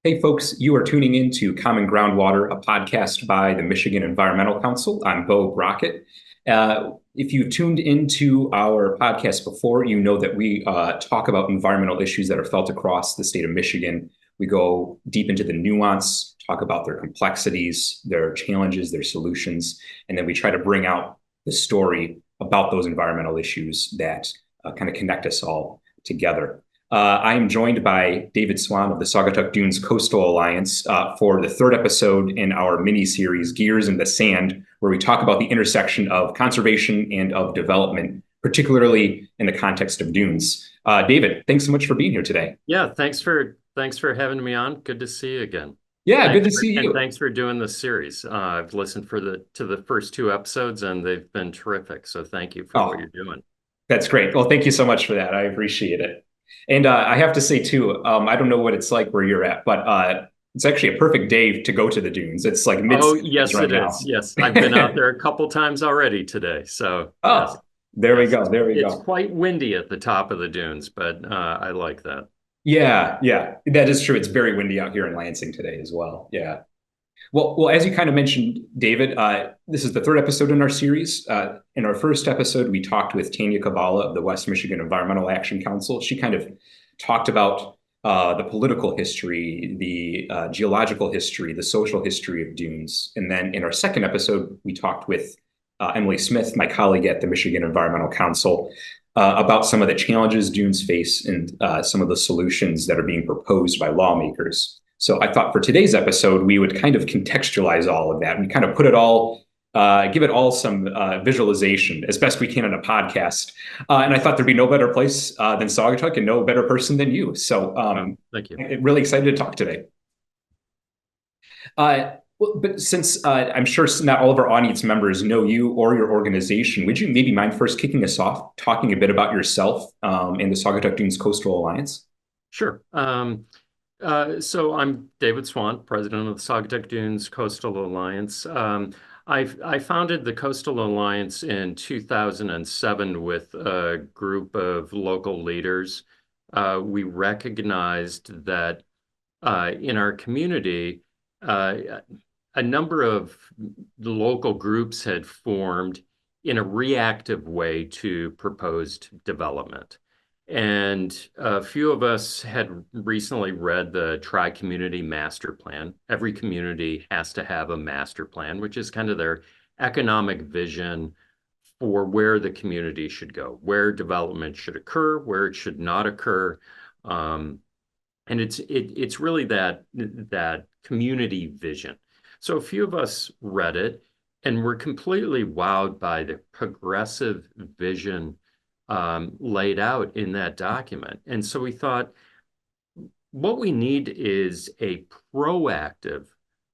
Hey, folks, you are tuning in to Common Groundwater, a podcast by the Michigan Environmental Council. I'm Beau Brockett. If you've tuned into our podcast before, you know that we talk about environmental issues that are felt across the state of Michigan. We go deep into the nuance, talk about their complexities, their challenges, their solutions, and then we try to bring out the story about those environmental issues that kind of connect us all together. I am joined by David Swan of the Saugatuck Dunes Coastal Alliance for the third episode in our mini series, Gears in the Sand, where we talk about the intersection of conservation and of development, particularly in the context of dunes. David, thanks so much for being here today. Yeah, thanks for having me on. Good to see you again. Yeah, good to see And you. thanks for doing this series. I've listened to the first two episodes and they've been terrific. So thank you for what Oh, you're doing. that's great. Well, thank you so much for that. I appreciate it. And I have to say, too, I don't know what it's like where you're at, but it's actually a perfect day to go to the dunes. It's like Oh, mid-70s yes, right it is. now. Yes, I've been out there a couple times already today. So yes, Oh, there we yes, go. There we it's go. quite windy at the top of the dunes, but I like that. Yeah, that is true. It's very windy out here in Lansing today as well. Yeah. Well, as you kind of mentioned, David, this is the third episode in our series. In our first episode, we talked with Tanya Kavala of the West Michigan Environmental Action Council. She kind of talked about the political history, the geological history, the social history of dunes. And then in our second episode, we talked with Emily Smith, my colleague at the Michigan Environmental Council, about some of the challenges dunes face and some of the solutions that are being proposed by lawmakers. So I thought for today's episode, we would kind of contextualize all of that and kind of put it all, give it all some visualization as best we can on a podcast. And I thought there'd be no better place than Saugatuck and no better person than you. So Oh, thank you. I'm really excited to talk today. But since I'm sure not all of our audience members know you or your organization, would you maybe mind first kicking us off, talking a bit about yourself and the Saugatuck Dunes Coastal Alliance? Sure. So I'm David Swan, president of the Saugatuck Dunes Coastal Alliance. I founded the Coastal Alliance in 2007 with a group of local leaders. We recognized that in our community, uh, a number of local groups had formed in a reactive way to proposed development. And a few of us had recently read the Tri-Community Master Plan. Every community has to have a master plan, which is kind of their economic vision for where the community should go, where development should occur, where it should not occur. Um, and it's really that community vision. So a few of us read it and were completely wowed by the progressive vision laid out in that document. And so we thought, what we need is a proactive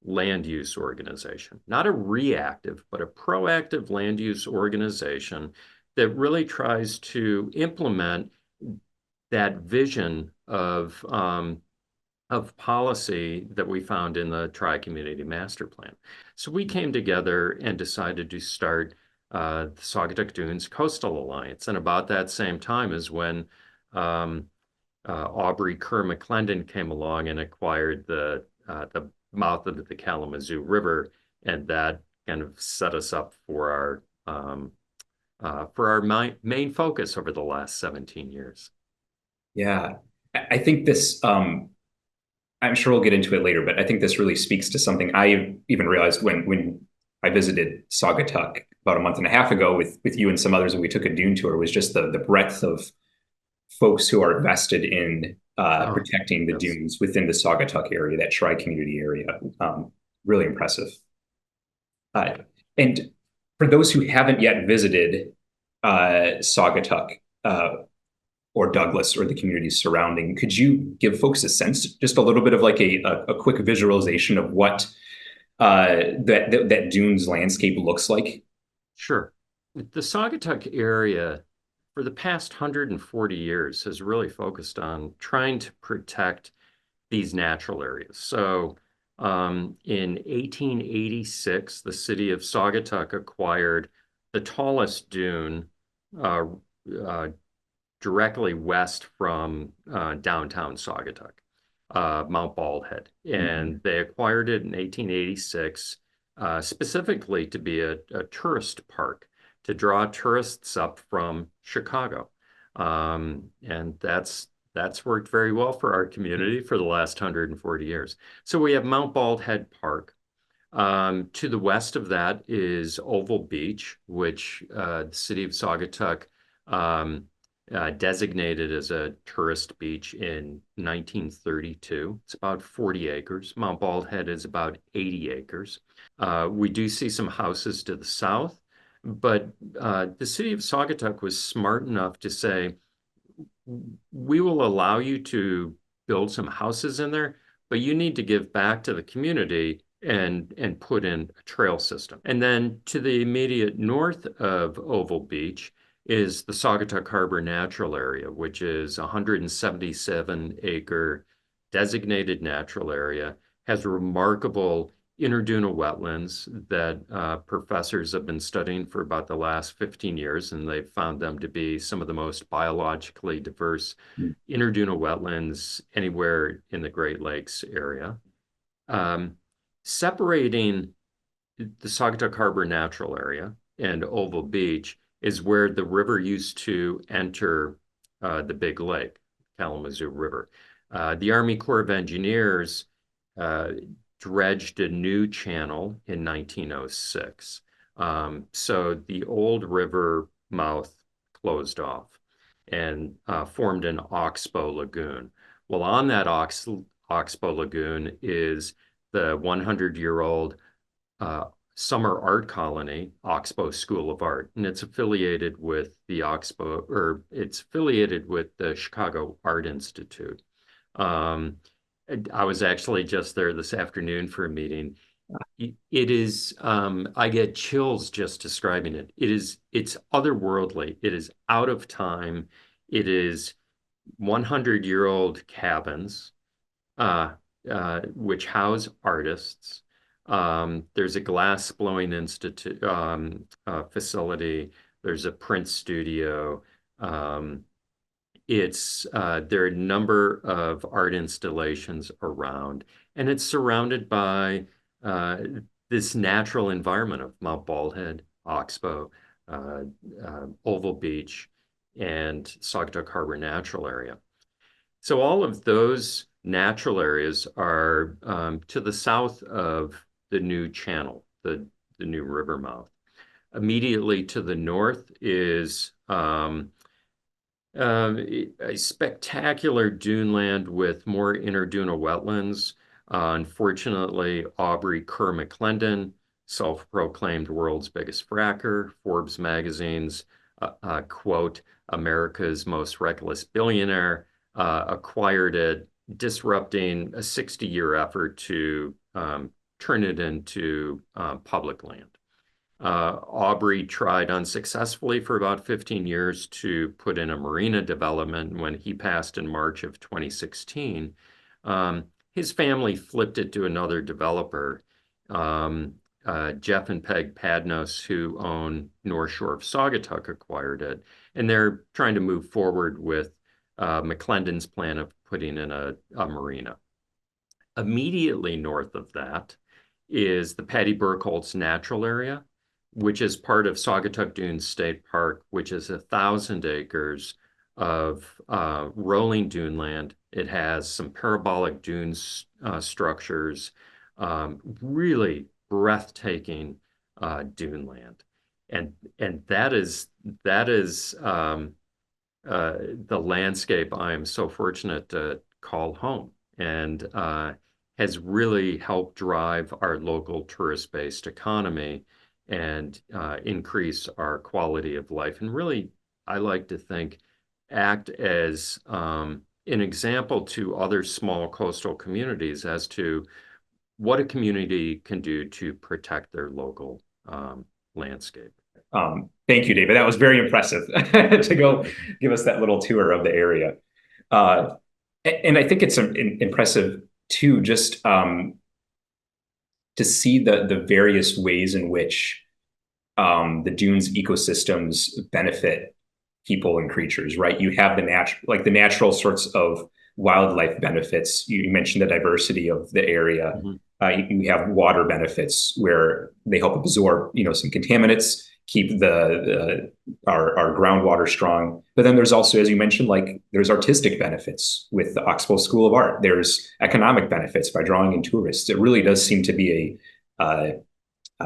land use organization, not a reactive, but a proactive land use organization that really tries to implement that vision of policy that we found in the Tri-Community Master Plan. So we came together and decided to start the Saugatuck Dunes Coastal Alliance. And about that same time is when um, Aubrey Kerr McClendon came along and acquired the mouth of the Kalamazoo River, and that kind of set us up for our main focus over the last 17 years. Yeah, I think this, I'm sure we'll get into it later, but I think this really speaks to something I even realized when I visited Saugatuck about a month and a half ago with you and some others, and we took a dune tour, was just the breadth of folks who are vested in Oh, protecting the yes. dunes within the Saugatuck area, that tri-community area. Really impressive. Uh, and for those who haven't yet visited Saugatuck, or Douglas or the communities surrounding. Could you give folks a sense, just a little bit of like a quick visualization of what that dunes landscape looks like? Sure. The Saugatuck area for the past 140 years has really focused on trying to protect these natural areas. So in 1886, the city of Saugatuck acquired the tallest dune uh, uh, directly west from downtown Saugatuck. Mount Baldhead, Mhm. and they acquired it in 1886, specifically to be a tourist park to draw tourists up from Chicago. And that's worked very well for our community for the last 140 years. So we have Mount Baldhead Park. To the west of that is Oval Beach, which the city of Saugatuck um, designated as a tourist beach in 1932. It's about 40 acres. Mount Baldhead is about 80 acres. We do see some houses to the south, but the city of Saugatuck was smart enough to say, we will allow you to build some houses in there, but you need to give back to the community and put in a trail system. And then to the immediate north of Oval Beach is the Saugatuck Harbor Natural Area, which is a 177 acre designated natural area, has remarkable interdunal wetlands that professors have been studying for about the last 15 years, and they've found them to be some of the most biologically diverse interdunal wetlands anywhere in the Great Lakes area. Um, Separating the Saugatuck Harbor Natural Area and Oval Beach is where the river used to enter the Big Lake, Kalamazoo River. The Army Corps of Engineers uh, dredged a new channel in 1906. So the old river mouth closed off and formed an oxbow lagoon. Well, on that oxbow lagoon is the 100-year-old uh, summer art colony, Oxbow School of Art, and it's affiliated with the Oxbow, or it's affiliated with the Chicago Art Institute. Um, I was actually just there this afternoon for a meeting. It is, I get chills just describing it. It's otherworldly. It is out of time. It is 100-year-old cabins uh, which house artists. There's a glass blowing institute facility. There's a print studio. Um, there are a number of art installations around, and it's surrounded by uh, this natural environment of Mount Baldhead, Oxbow, uh, Oval Beach, and Saugatuck Harbor Natural Area. So all of those natural areas are to the south of the new channel, the new river mouth. Immediately to the north is a spectacular dune land with more interdunal wetlands. Unfortunately, Aubrey Kerr McClendon, self-proclaimed world's biggest fracker, Forbes magazine's quote, America's most reckless billionaire, acquired it, disrupting a 60-year effort to turn it into public land. Aubrey tried unsuccessfully for about 15 years to put in a marina development. When he passed in March of 2016, his family flipped it to another developer, Jeff and Peg Padnos, who own North Shore of Saugatuck, acquired it. And they're trying to move forward with McClendon's plan of putting in a marina. Immediately north of that is the Patty Burkholz Natural Area, which is part of Saugatuck Dunes State Park, which is 1,000 acres of rolling dune land. It has some parabolic dunes structures, really breathtaking dune land, and that is the landscape I am so fortunate to call home, and has really helped drive our local tourist-based economy and increase our quality of life. And really, I like to think, act as an example to other small coastal communities as to what a community can do to protect their local landscape. Thank you, David. That was very impressive to go give us that little tour of the area. Uh, and I think it's impressive too, just to see the various ways in which the dunes ecosystems benefit people and creatures. Right? You have the natural sorts of wildlife benefits. You mentioned the diversity of the area. Mhm. You have water benefits where they help absorb, some contaminants, keep our groundwater strong. But then there's also, as you mentioned, like there's artistic benefits with the Oxbow School of Art. There's economic benefits by drawing in tourists. It really does seem to be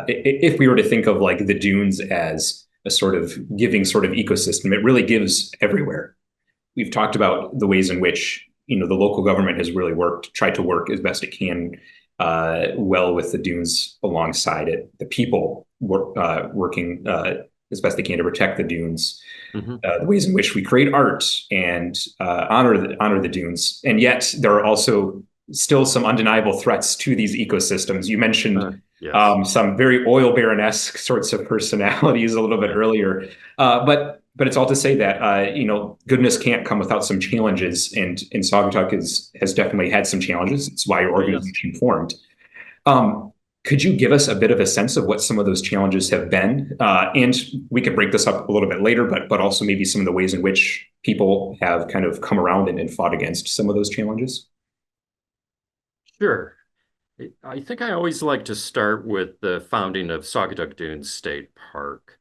if we were to think of like the dunes as a sort of giving sort of ecosystem, it really gives everywhere. We've talked about the ways in which the local government has really tried to work as best it can, well with the dunes alongside it. The people working as best they can to protect the dunes. Mhm. The ways in which we create art and honor the dunes, and yet there are also still some undeniable threats to these ecosystems. You mentioned Yes. some very oil baron-esque sorts of personalities a little bit Yeah. earlier, but it's all to say that goodness can't come without some challenges, and Saugatuck has definitely had some challenges. It's why your Oh, yes. organization formed. Um, could you give us a bit of a sense of what some of those challenges have been? And we could break this up a little bit later, but also maybe some of the ways in which people have kind of come around and fought against some of those challenges. Sure. I think I always like to start with the founding of Saugatuck Dunes State Park,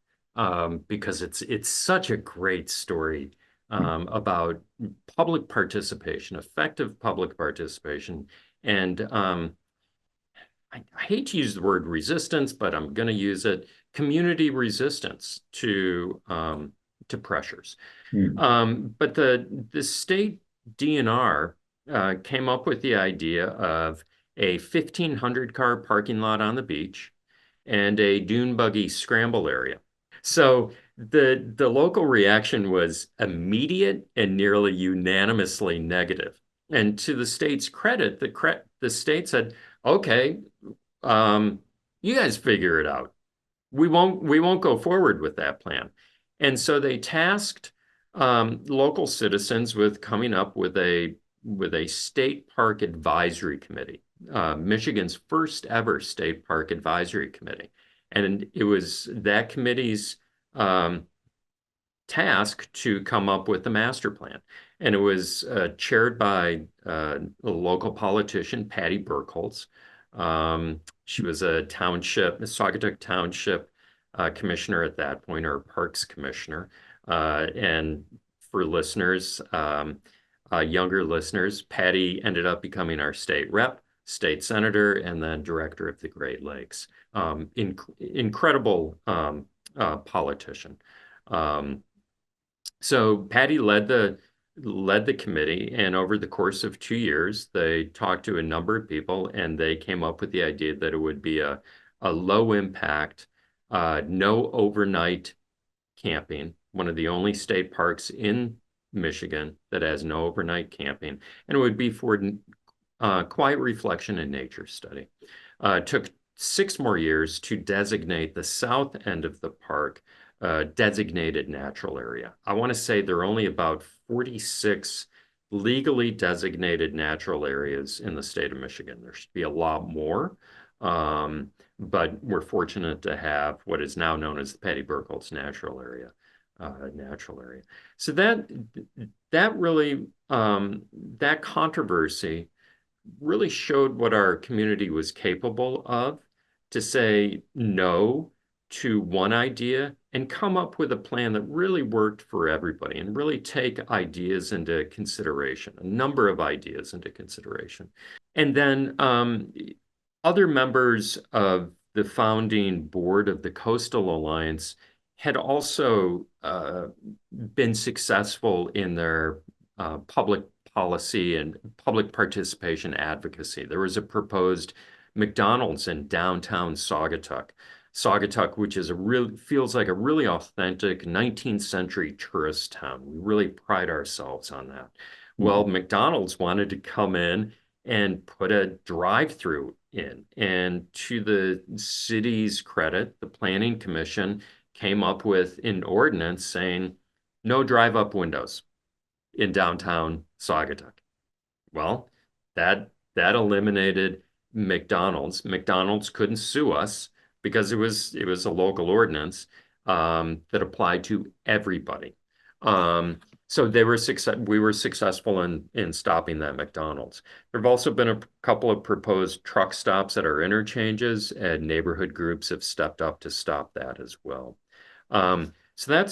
because it's such a great story, about public participation, effective public participation, and I hate to use the word resistance, but I'm going to use it, community resistance to pressures. Hmm. But the state DNR came up with the idea of a 1,500 car parking lot on the beach and a dune buggy scramble area. So the local reaction was immediate and nearly unanimously negative. And to the state's credit, the state said, "Okay, um, you guys figure it out. We won't go forward with that plan." And so they tasked local citizens with coming up with a state park advisory committee, Michigan's first ever state park advisory committee. And it was that committee's um, task to come up with the master plan. And it was chaired by a local politician, Patty Burkholz. She was a Saugatuck Township commissioner at that point, or parks commissioner. And for listeners, younger listeners, Patty ended up becoming our state rep, state senator, and then director of the Great Lakes. Incredible politician. Um, so Patty led the committee, and over the course of 2 years, they talked to a number of people, and they came up with the idea that it would be a low impact, no overnight camping, one of the only state parks in Michigan that has no overnight camping, and it would be for quiet reflection and nature study. It took 6 more years to designate the south end of the park designated natural area. I want to say there are only about 46 legally designated natural areas in the state of Michigan. There should be a lot more, but we're fortunate to have what is now known as the Patty Burkholz Natural Area. Natural area. So that really that controversy really showed what our community was capable of, to say no to one idea and come up with a plan that really worked for everybody and really take ideas into consideration, a number of ideas into consideration. And then other members of the founding board of the Coastal Alliance had also been successful in their public policy and public participation advocacy. There was a proposed McDonald's in downtown Saugatuck, which is feels like a really authentic 19th century tourist town. We really pride ourselves on that. Well, Mhm. McDonald's wanted to come in and put a drive-through in. And to the city's credit, the Planning Commission came up with an ordinance saying no drive-up windows in downtown Saugatuck. Well, that eliminated McDonald's. McDonald's couldn't sue us because it was a local ordinance that applied to everybody. Um, So we were successful in stopping that McDonald's. There have also been a couple of proposed truck stops at our interchanges, and neighborhood groups have stepped up to stop that as well. So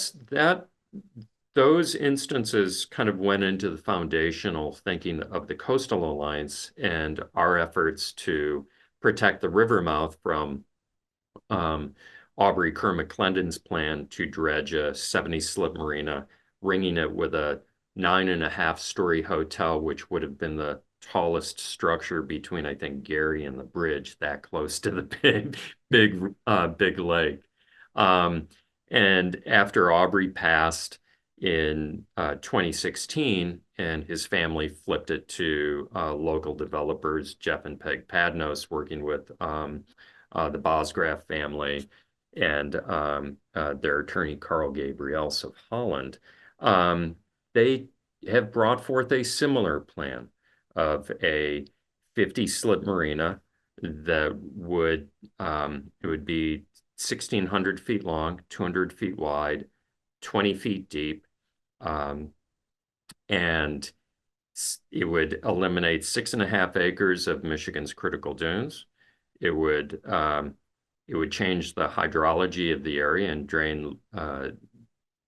those instances kind of went into the foundational thinking of the Coastal Alliance and our efforts to protect the river mouth from Aubrey Kerr McClendon's plan to dredge a 70 slip marina, ringing it with a 9.5-story hotel, which would have been the tallest structure between, I think, Gary and the bridge, that close to the big lake. And after Aubrey passed in 2016, and his family flipped it to local developers, Jeff and Peg Padnos, working with the Bosgraf family and their attorney, Carl Gabriels of Holland. They have brought forth a similar plan of a 50 slip marina that it would be 1,600 feet long, 200 feet wide, 20 feet deep, and it would eliminate 6.5 acres of Michigan's critical dunes. It would change the hydrology of the area and drain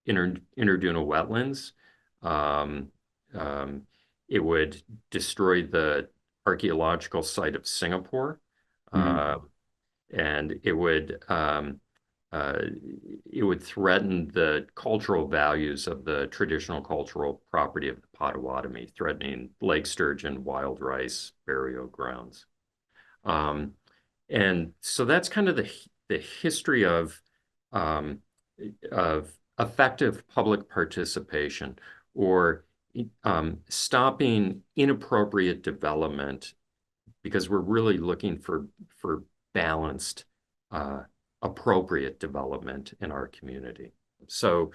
interdunal wetlands. It would destroy the archaeological site of Singapore, and it would threaten the cultural values of the traditional cultural property of the Potawatomi, threatening lake sturgeon, wild rice, burial grounds. And so that's kind of the history of effective public participation, or stopping inappropriate development, because we're really looking for balanced, appropriate development in our community. So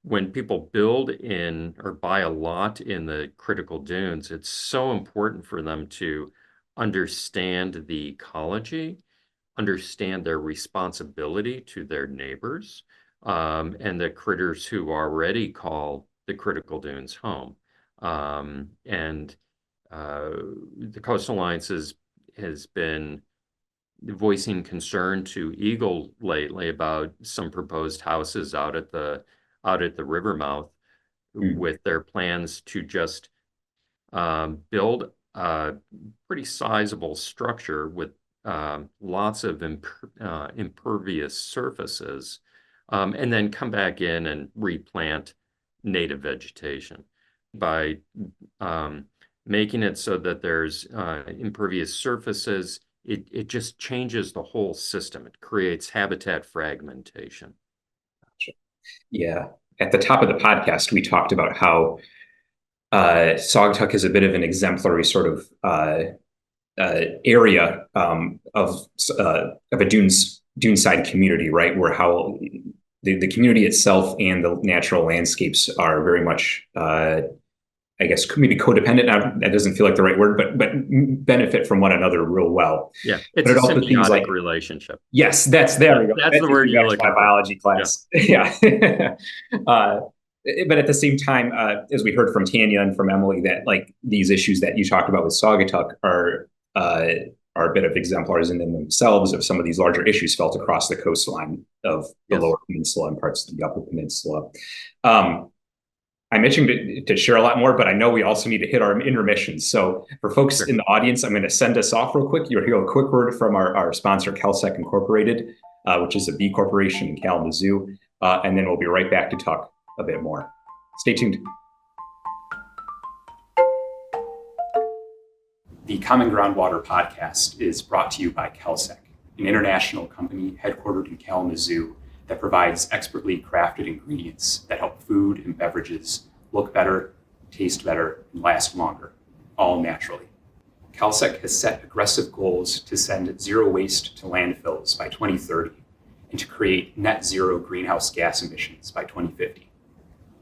when people build in or buy a lot in the critical dunes, it's so important for them to understand the ecology, understand their responsibility to their neighbors, and the critters who already call the critical dunes home. And the Coastal Alliance has been voicing concern to Eagle lately about some proposed houses out at the river mouth, with their plans to just build a pretty sizable structure with lots of impervious surfaces, and then come back in and replant native vegetation by making it so that there's impervious surfaces. It just changes the whole system. It creates habitat fragmentation. Yeah. At the top of the podcast, we talked about how Saugatuck is a bit of an exemplary sort of area of a duneside community, right? Where how the community itself and the natural landscapes are very much, I guess, maybe codependent. Now, that doesn't feel like the right word, but benefit from one another real well. Yeah, it's a symbiotic relationship. Yes, that's there. That's the word you're looking for. My biology class. Yeah. But at the same time, as we heard from Tanya and from Emily, that like these issues that you talked about with Saugatuck are a bit of exemplars in themselves of some of these larger issues felt across the coastline of the Lower Peninsula and parts of the Upper Peninsula. I'm itching to share a lot more, but I know we also need to hit our intermissions. So for folks in the audience, I'm going to send us off real quick. You'll hear a quick word from our sponsor, CalSec Incorporated, which is a B corporation in Kalamazoo. And then we'll be right back to talk a bit more. Stay tuned. The Common Groundwater podcast is brought to you by CalSec, an international company headquartered in Kalamazoo that provides expertly crafted ingredients that help food and beverages look better, taste better, and last longer, all naturally. CalSec has set aggressive goals to send zero waste to landfills by 2030 and to create net zero greenhouse gas emissions by 2050.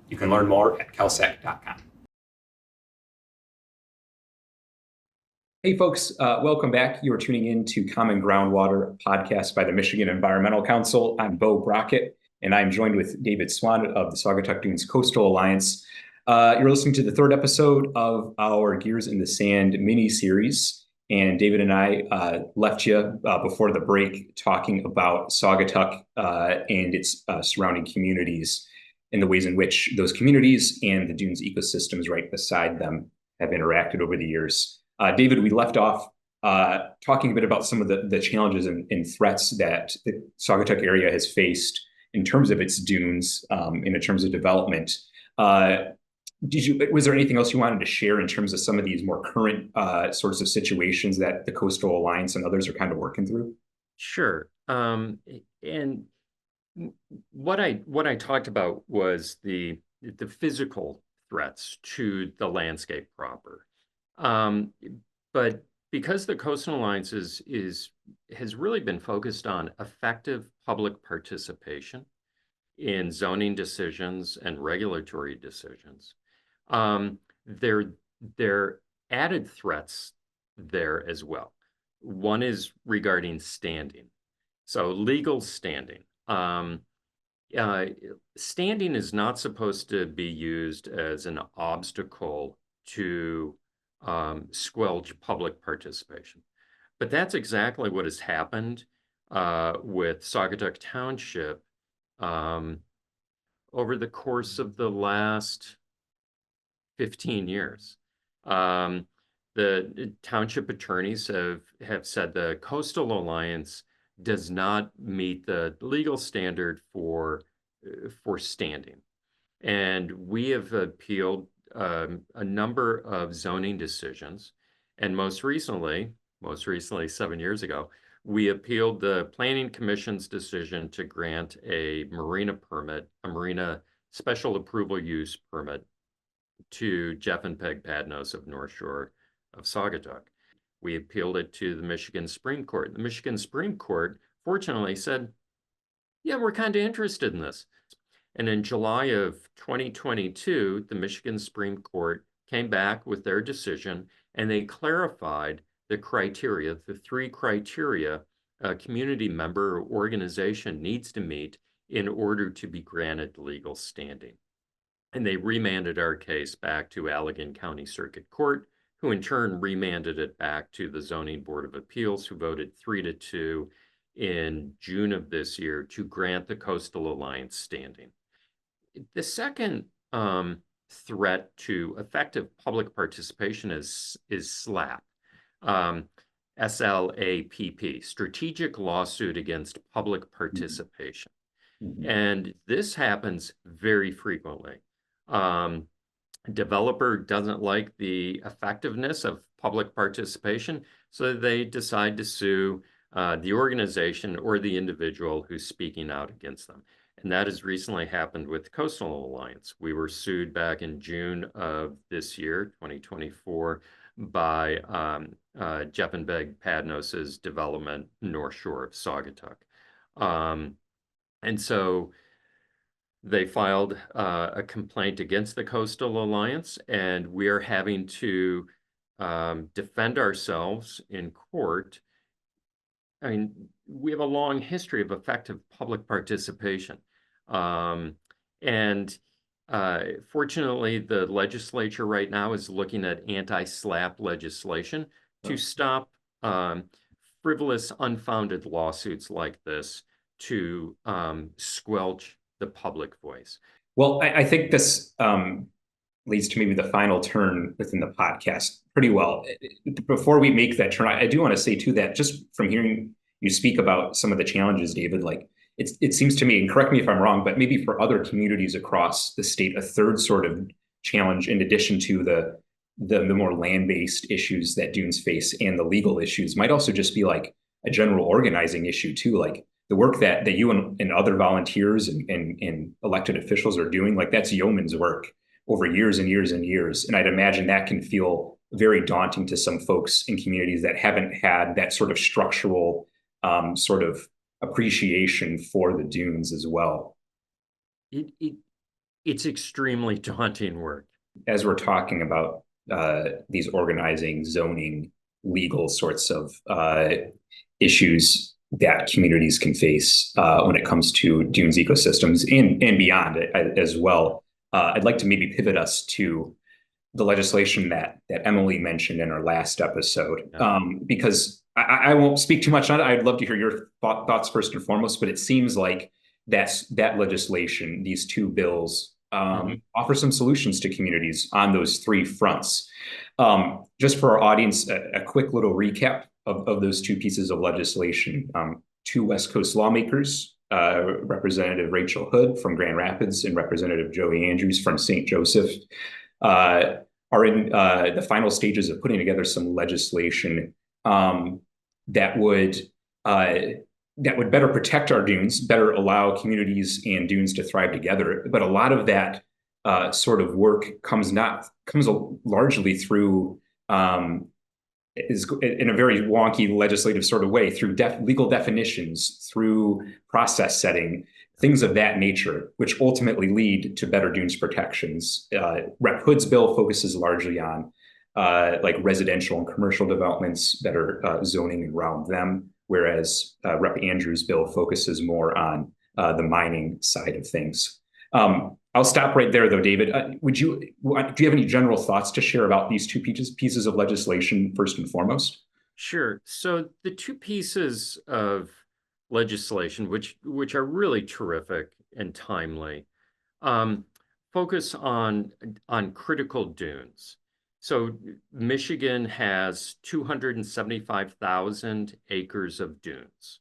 You can learn more at calsec.com. Hey folks, welcome back. You are tuning in to Common Groundwater, podcast by the Michigan Environmental Council. I'm Beau Brockett, and I'm joined with David Swan of the Saugatuck Dunes Coastal Alliance. You're listening to the third episode of our Gears in the Sand mini series. And David and I left you before the break talking about Saugatuck and its surrounding communities and the ways in which those communities and the dunes ecosystems right beside them have interacted over the years. David, we left off talking a bit about some of the challenges and threats that the Saugatuck area has faced in terms of its dunes and in terms of development. Uh, was there anything else you wanted to share in terms of some of these more current sorts of situations that the Coastal Alliance and others are kind of working through? Sure. And what I talked about was the physical threats to the landscape proper. Um, but because the Coastal Alliance has really been focused on effective public participation in zoning decisions and regulatory decisions, um, there there added threats there as well. One is regarding standing. So legal standing. Uh, Standing is not supposed to be used as an obstacle to squelch public participation. But that's exactly what has happened with Saugatuck Township um, over the course of the last 15 years. Um, the township attorneys have said the Coastal Alliance does not meet the legal standard for standing. And we have appealed a number of zoning decisions. And most recently, 7 years ago, we appealed the Planning Commission's decision to grant a marina permit, a marina special approval use permit to Jeff and Peg Padnos of North Shore of Saugatuck. We appealed it to the Michigan Supreme Court. The Michigan Supreme Court, fortunately, said, yeah, we're kind of interested in this. And in July of 2022, the Michigan Supreme Court came back with their decision, and they clarified the criteria, the three criteria a community member or organization needs to meet in order to be granted legal standing. And they remanded our case back to Allegan County Circuit Court, who in turn remanded it back to the Zoning Board of Appeals, who voted 3-2 in June of this year to grant the Coastal Alliance standing. The second threat to effective public participation is SLAPP, SLAPP, Strategic Lawsuit Against Public Participation. Mm-hmm. And this happens very frequently. Developer doesn't like the effectiveness of public participation, so they decide to sue the organization or the individual who's speaking out against them. And that has recently happened with Coastal Alliance. We were sued back in June of this year, 2024, by Jeff and Peg Padnos's development North Shore of Saugatuck. And so they filed a complaint against the Coastal Alliance, and we are having to defend ourselves in court. I mean, we have a long history of effective public participation. And fortunately, the legislature right now is looking at anti-SLAPP legislation to stop frivolous, unfounded lawsuits like this to squelch the public voice. Well, I think this leads to maybe the final turn within the podcast pretty well. Before we make that turn, I do want to say too that just from hearing you speak about some of the challenges, David, like it seems to me, and correct me if I'm wrong, but maybe for other communities across the state, a third sort of challenge in addition to the more land-based issues that dunes face and the legal issues might also just be like a general organizing issue too, like the work that you and other volunteers and elected officials are doing, like that's yeoman's work over years and years and years. And I'd imagine that can feel very daunting to some folks in communities that haven't had that sort of structural sort of appreciation for the dunes as well. It's extremely daunting work. As we're talking about these organizing, zoning, legal sorts of issues that communities can face when it comes to dunes ecosystems and beyond as well. I'd like to maybe pivot us to the legislation that Emily mentioned in our last episode, Yeah. because I won't speak too much on it. I'd love to hear your thoughts first and foremost, but it seems like that legislation, these two bills, Mhm. offer some solutions to communities on those three fronts. Just for our audience, a quick little recap of those two pieces of legislation. Two West Coast lawmakers, Representative Rachel Hood from Grand Rapids and Representative Joey Andrews from St. Joseph, uh, are in the final stages of putting together some legislation um, that would uh, that would better protect our dunes, better allow communities and dunes to thrive together. But a lot of that sort of work comes largely through is in a very wonky legislative sort of way through legal definitions, through process setting, things of that nature, which ultimately lead to better dunes protections. Rep. Hood's bill focuses largely on like residential and commercial developments, better zoning around them, whereas Rep. Andrews' bill focuses more on the mining side of things. I'll stop right there, though, David. Do you have any general thoughts to share about these two pieces of legislation, first and foremost? Sure. So the two pieces of legislation, which are really terrific and timely, um, focus on critical dunes. So Michigan has 275,000 acres of dunes,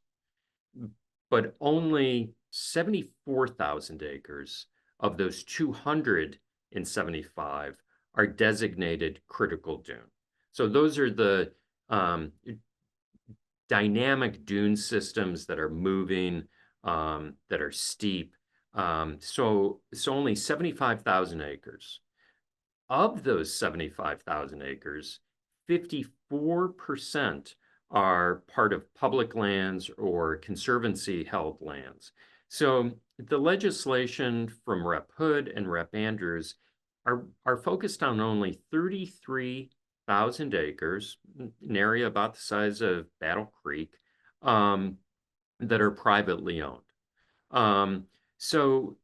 but only 74,000 acres of those 275 are designated critical dune. So those are the um, dynamic dune systems that are moving, that are steep. So only 75,000 acres. Of those 75,000 acres, 54% are part of public lands or conservancy held lands. So the legislation from Rep. Hood and Rep. Andrews are focused on only 33,000 acres, an area about the size of Battle Creek, um, that are privately owned. Um, so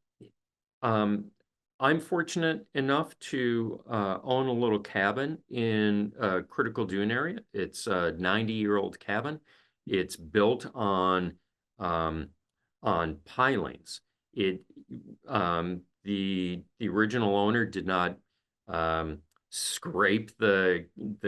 um, I'm fortunate enough to own a little cabin in a critical dune area. It's a 90-year-old cabin. It's built um, on pilings. It the original owner did not um, scrape the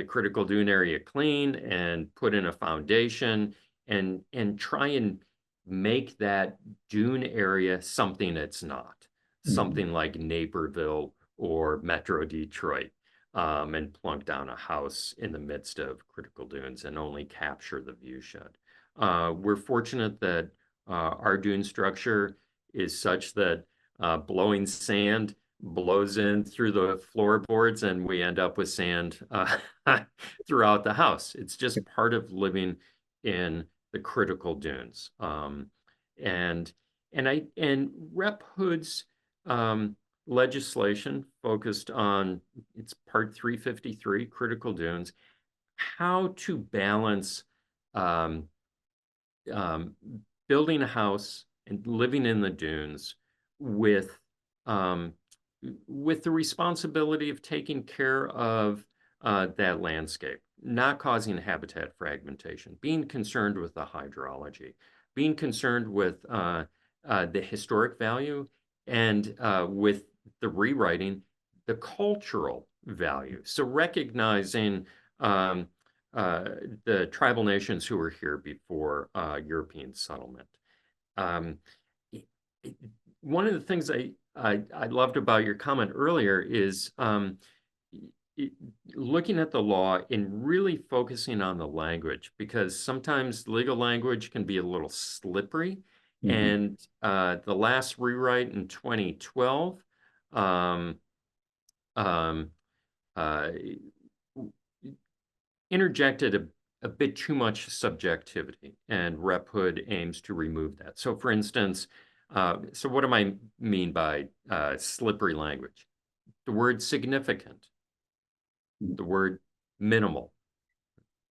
critical dune area clean and put in a foundation and try and make that dune area something it's not, Mhm. something like Naperville or Metro Detroit, and plunk down a house in the midst of critical dunes and only capture the view shed. We're fortunate that our dune structure is such that blowing sand blows in through the floorboards and we end up with sand throughout the house. It's just part of living in the critical dunes. And and Rep. Hood's legislation focused on it's Part 353, critical dunes, how to balance um, um, building a house and living in the dunes with um, with the responsibility of taking care of that landscape, not causing habitat fragmentation, being concerned with the hydrology, being concerned with the historic value, and with the rewriting, the cultural value. So recognizing um, uh, the tribal nations who were here before European settlement. Um, One of the things I loved about your comment earlier is looking at the law and really focusing on the language, because sometimes legal language can be a little slippery. Mhm. And the last rewrite in 2012 um, um, uh, interjected a bit too much subjectivity, and Rep. Hood aims to remove that. So, for instance, so what do I mean by slippery language? The word significant, the word minimal.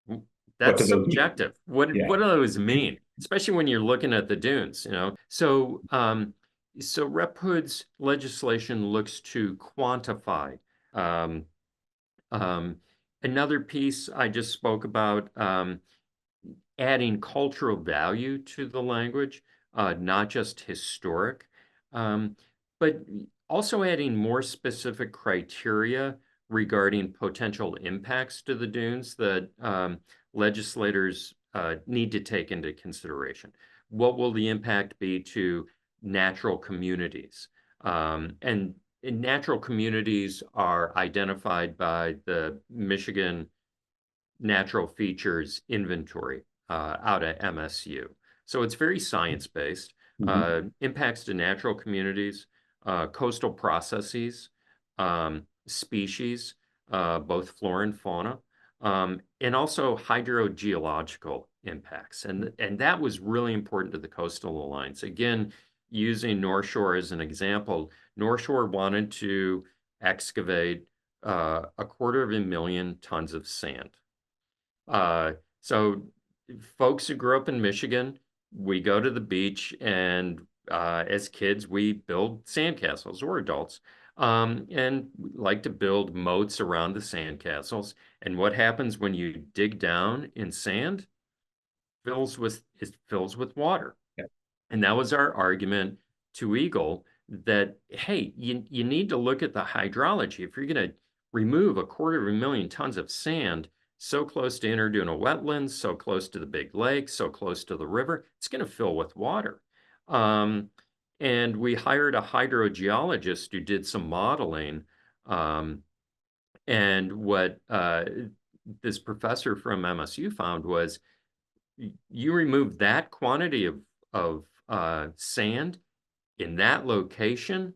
What That's do those mean? subjective. Yeah. What do those mean? Especially when you're looking at the dunes, So So Rep. Hood's legislation looks to quantify. Um, um, Another piece I just spoke about, adding cultural value to the language, not just historic, um, but also adding more specific criteria regarding potential impacts to the dunes that legislators need to take into consideration. What will the impact be to natural communities? And natural communities are identified by the Michigan Natural Features Inventory out at MSU. So it's very science-based. Mhm. Impacts to natural communities, coastal processes, species, both flora and fauna, and also hydrogeological impacts. And that was really important to the Coastal Alliance. Again, using North Shore as an example, North Shore wanted to excavate 250,000 tons of sand. So folks who grew up in Michigan, we go to the beach and as kids, we build sandcastles or adults. And we like to build moats around the sandcastles. And what happens when you dig down in sand? It fills with water. Yeah. And that was our argument to Eagle that, hey, you need to look at the hydrology. If you're going to remove 250,000 tons of sand so close to interdunal wetlands, so close to the big lake, so close to the river, it's going to fill with water. Um, and we hired a hydrogeologist who did some modeling. And what this professor from MSU found was you remove that quantity of sand in that location,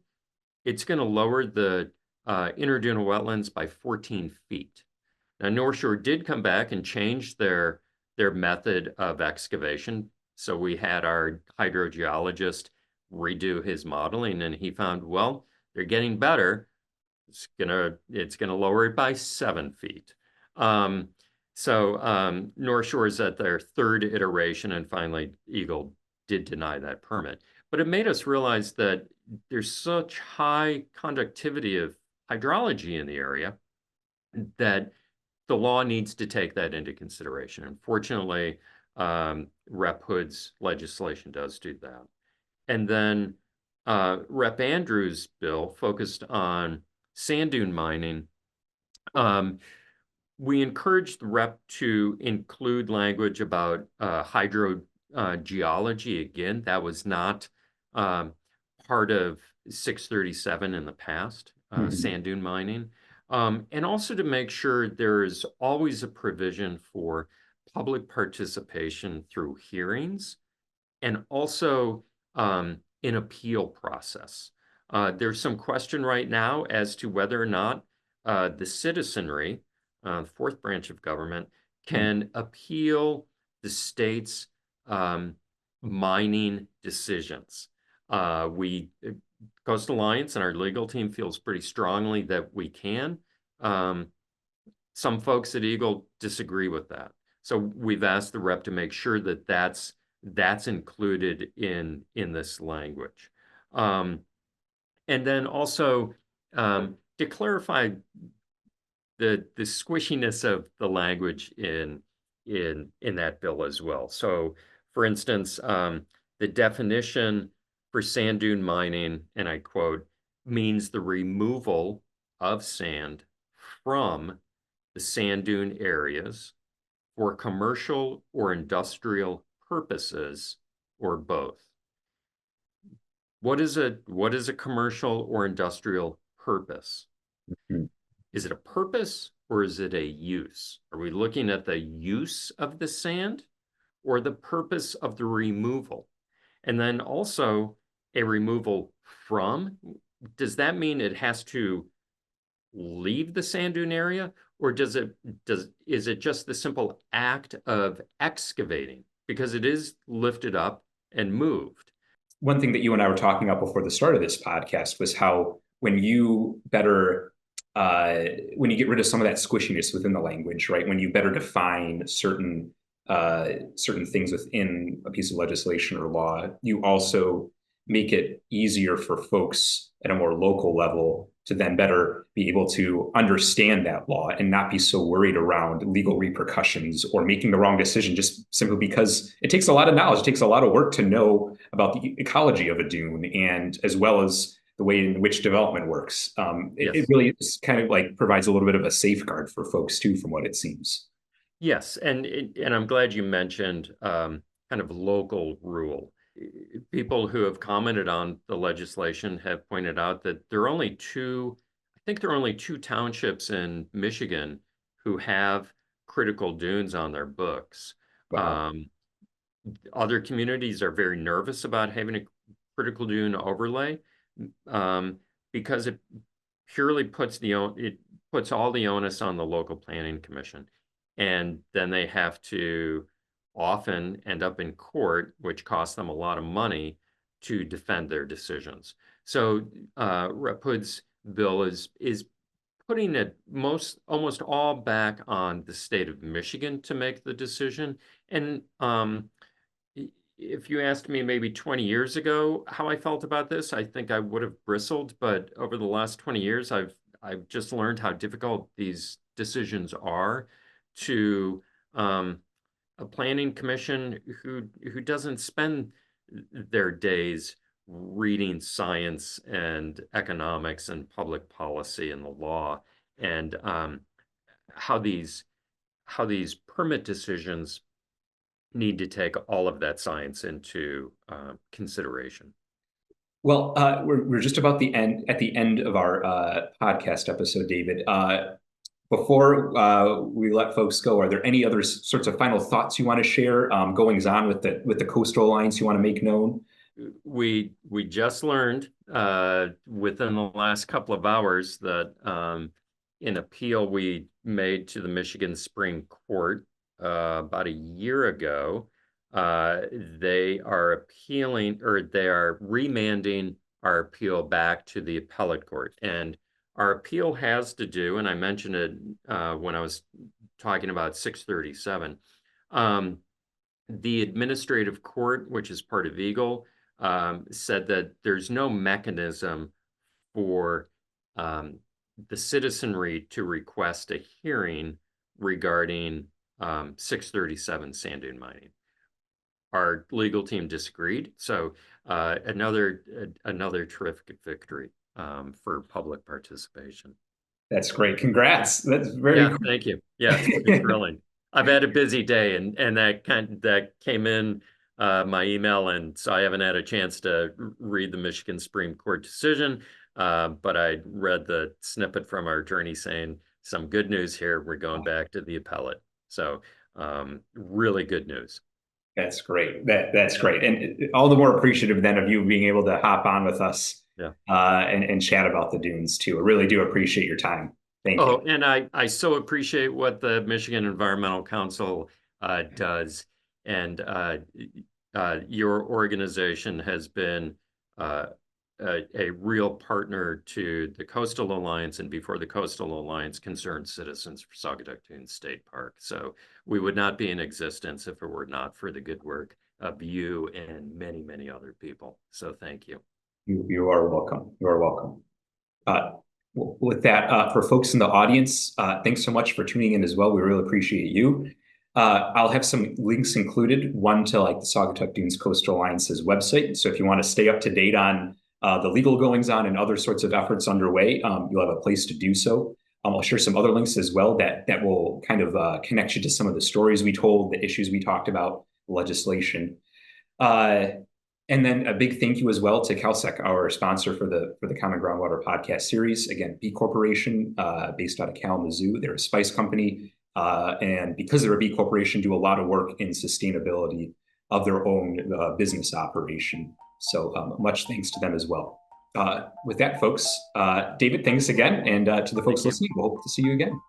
it's going to lower the interdunal wetlands by 14 feet. Now, North Shore did come back and change their method of excavation. So we had our hydrogeologist redo his modeling, and he found, well, they're getting better. It's gonna lower it by 7 feet. Um, so North Shore is at their third iteration, and finally Eagle did deny that permit. But it made us realize that there's such high conductivity of hydrology in the area that the law needs to take that into consideration. Unfortunately, Rep. Hood's legislation does do that. And then Rep. Andrews' bill focused on sand dune mining. Um, we encouraged the rep to include language about hydrogeology. Again, that was not um, part of 637 in the past, Mhm. sand dune mining. And also to make sure there is always a provision for public participation through hearings and also an appeal process. There's some question right now as to whether or not the citizenry, the fourth branch of government, Mhm. can appeal the state's um, mining decisions. We, Coastal Alliance and our legal team feels pretty strongly that we can. Um, some folks at Eagle disagree with that. So we've asked the rep to make sure that that's included in this language. Um, and then also to clarify the squishiness of the language in that bill as well. So, for instance, the definition for sand dune mining, and I quote, means the removal of sand from the sand dune areas for commercial or industrial purposes or both. What is a commercial or industrial purpose? Mhm. Is it a purpose or is it a use? Are we looking at the use of the sand or the purpose of the removal? And then also a removal from, does that mean it has to leave the sand dune area, or is it just the simple act of excavating? Because it is lifted up and moved. One thing that you and I were talking about before the start of this podcast was how when you better when you get rid of some of that squishiness within the language, right? When you better define certain things within a piece of legislation or law, you also make it easier for folks at a more local level to then better be able to understand that law and not be so worried around legal repercussions or making the wrong decision just simply because it takes a lot of knowledge, it takes a lot of work to know about the ecology of a dune and as well as the way in which development works. It Yes. really is kind of like provides a little bit of a safeguard for folks too, from what it seems. Yes, and I'm glad you mentioned kind of local rule. People who have commented on the legislation have pointed out that there are only two, I think there are only two townships in Michigan who have critical dunes on their books. Wow. Um, Other communities are very nervous about having a critical dune overlay um, because it purely it puts all the onus on the local planning commission, and then they have to often end up in court, which costs them a lot of money to defend their decisions. So Rep. Hood's bill is putting it almost all back on the state of Michigan to make the decision. And if you asked me maybe 20 years ago how I felt about this, I think I would have bristled. But over the last 20 years, I've just learned how difficult these decisions are to a planning commission who doesn't spend their days reading science and economics and public policy and the law and how these permit decisions need to take all of that science into consideration. Well, we're just about the end of our podcast episode, David. Before we let folks go, are there any other sorts of final thoughts you want to share, goings on with the Coastal Alliance you want to make known? We just learned within the last couple of hours that an appeal we made to the Michigan Supreme Court about a year ago, they are appealing or they are remanding our appeal back to the appellate court. And our appeal has to do, and I mentioned it when I was talking about 637, the administrative court, which is part of Eagle, said that there's no mechanism for the citizenry to request a hearing regarding 637 sand dune mining. Our legal team disagreed, so another terrific victory for public participation. That's great. Congrats. That's very Yeah, cool. thank you. Yeah, it's thrilling. I've had a busy day, and that came in my email, and so I haven't had a chance to read the Michigan Supreme Court decision. But I read the snippet from our attorney saying some good news here. We're going back to the appellate. So really good news. That's great. That's great, and all the more appreciative then of you being able to hop on with us Yeah. and chat about the dunes too. I really do appreciate your time. Thank Oh, you. and I so appreciate what the Michigan Environmental Council does. And your organization has been uh, a real partner to the Coastal Alliance and before the Coastal Alliance, concerned citizens for Saugatuck Dunes State Park. So we would not be in existence if it were not for the good work of you and many, many other people. So thank you. You are welcome. You are welcome. Uh, with that, for folks in the audience, thanks so much for tuning in as well. We really appreciate you. I'll have some links included, one to like the Saugatuck Dunes Coastal Alliance's website. So if you want to stay up to date on the legal goings on and other sorts of efforts underway, you'll have a place to do so. I'll share some other links as well that will kind of connect you to some of the stories we told, the issues we talked about, legislation. Uh, and then a big thank you as well to CalSec, our sponsor for the Common Groundwater podcast series. Again, B Corporation, based out of Kalamazoo. They're a spice company, and because they're a B Corporation, do a lot of work in sustainability of their own business operation. So much thanks to them as well. With that, folks, David, thanks again, and to the folks Thank you. listening, we'll hope to see you again.